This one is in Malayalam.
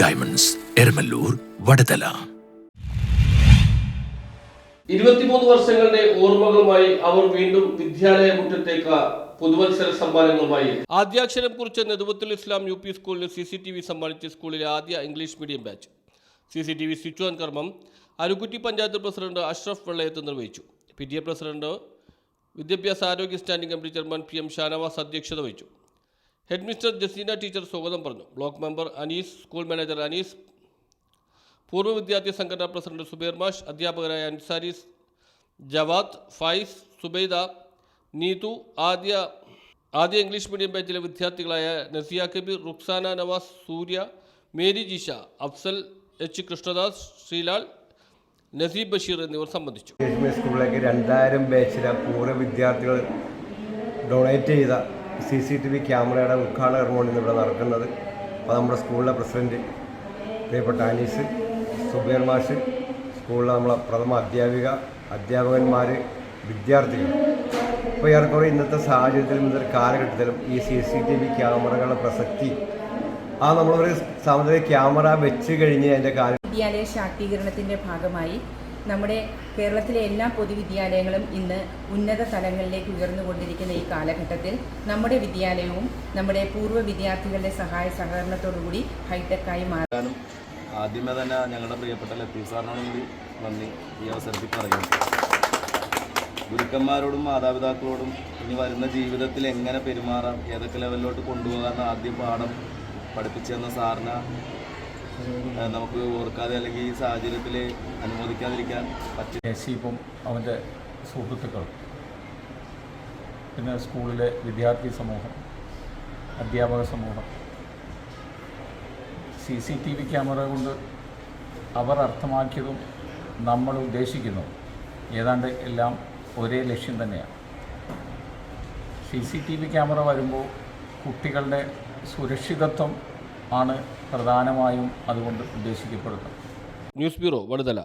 ഡയമണ്ട്സ്, എരമല്ലൂർ, വടതല. 23 വർഷങ്ങളുടെ ഓർമ്മകളുമായി അവർ വീണ്ടും വിദ്യാലയ മുറ്റത്തേക്ക് പുതുവത്സര സമ്മാനങ്ങളുമായി. ആദ്യാക്ഷരം കുറിച്ച നെതുവത്തുൽ ഇസ്ലാം UP സ്കൂളിന് CCTV സമ്മാനിച്ച സ്കൂളിലെ ആദ്യ English medium batch. CCTV switch on കർമ്മം അരുക്കുറ്റി പഞ്ചായത്ത് പ്രസിഡന്റ് അഷ്റഫ് വെള്ളയത്ത് നിർവഹിച്ചു. PTA പ്രസിഡന്റ് വിദ്യാഭ്യാസ ആരോഗ്യ standing committee chairman PM Shanavas അധ്യക്ഷത വഹിച്ചു. ഹെഡ് മിസ്റ്റർ ജസീന ടീച്ചർ സ്വാഗതം പറഞ്ഞു. Block member Anees, school manager Anees, പൂർവ്വ വിദ്യാർത്ഥി സംഘടനാ പ്രസിഡന്റ് സുബൈർ മാഷ്, അധ്യാപകരായ അൻസാരിസ്, ജവാദ്, ഫൈസ്, സുബൈദ, നീതു, ആദ്യ ഇംഗ്ലീഷ് മീഡിയം ബാച്ചിലെ വിദ്യാർത്ഥികളായ നസിയ കബീർ, റുക്സാന നവാസ്, സൂര്യ, മേരി ജിഷ, അഫ്സൽ H കൃഷ്ണദാസ്, ശ്രീലാൽ, നസീബ് ബഷീർ എന്നിവർ സംബന്ധിച്ചു. സ്കൂളിലേക്ക് 2000 ബാച്ചിലെ പൂർവ്വ വിദ്യാർത്ഥികൾ ഡൊണേറ്റ് ചെയ്ത CCTV ക്യാമറയുടെ ഉദ്ഘാടന കർമ്മമാണ് ഇന്നിവിടെ നടക്കുന്നത്. അപ്പോൾ നമ്മുടെ സ്കൂളിലെ പ്രസിഡന്റ് പ്രിയപ്പെട്ട അനീസ്, സുബൈർ മാഷ്, സ്കൂളിലെ നമ്മളെ പ്രഥമ അധ്യാപകന്മാർ, വിദ്യാർത്ഥികൾ, ഇപ്പോൾ ഏറെക്കുറെ ഇന്നത്തെ സാഹചര്യത്തിലും ഇന്നത്തെ കാലഘട്ടത്തിലും ഈ CCTV ക്യാമറകളുടെ പ്രസക്തി നമ്മളൊരു സാമുദായിക ക്യാമറ വെച്ച് കഴിഞ്ഞ് അതിൻ്റെ കാര്യം വിദ്യാലയ ശാക്തീകരണത്തിൻ്റെ ഭാഗമായി നമ്മുടെ കേരളത്തിലെ എല്ലാ പൊതുവിദ്യാലയങ്ങളും ഇന്ന് ഉന്നത തലങ്ങളിലേക്ക് ഉയർന്നുകൊണ്ടിരിക്കുന്ന ഈ കാലഘട്ടത്തിൽ നമ്മുടെ വിദ്യാലയവും നമ്മുടെ പൂർവ്വ വിദ്യാർത്ഥികളുടെ സഹായ സഹകരണത്തോടുകൂടി ഹൈടെക്കായി മാറാനും ആദ്യമേ തന്നെ ഞങ്ങളുടെ പ്രിയപ്പെട്ട ലത്തീഫ് സാറിനോട് കൂടി നന്ദി ഈ അവസരത്തിൽ പറയുന്നു. ഗുരുക്കന്മാരോടും മാതാപിതാക്കളോടും ഇനി വരുന്ന ജീവിതത്തിൽ എങ്ങനെ പെരുമാറാം, ഏതൊക്കെ ലെവലിലോട്ട് കൊണ്ടുപോകാമെന്ന് ആദ്യം പാഠം പഠിപ്പിച്ചു തന്ന സാറിന് നമുക്ക് ഓർക്കാതെ അല്ലെങ്കിൽ ഈ സാഹചര്യത്തിൽ അനുമോദിക്കാതിരിക്കാൻ പറ്റും. നസീബും അവൻ്റെ സുഹൃത്തുക്കളും, പിന്നെ സ്കൂളിലെ വിദ്യാർത്ഥി സമൂഹം, അധ്യാപക സമൂഹം, CCTV ക്യാമറ കൊണ്ട് അവർ അർത്ഥമാക്കിയതും നമ്മൾ ഉദ്ദേശിക്കുന്നതും ഏതാണ്ട് എല്ലാം ഒരേ ലക്ഷ്യം തന്നെയാണ്. CCTV ക്യാമറ വരുമ്പോൾ കുട്ടികളുടെ സുരക്ഷിതത്വം ആണ് പ്രധാനമായും അതുകൊണ്ട് ഉദ്ദേശിക്കപ്പെടുന്നത്. News bureau, Vadathala.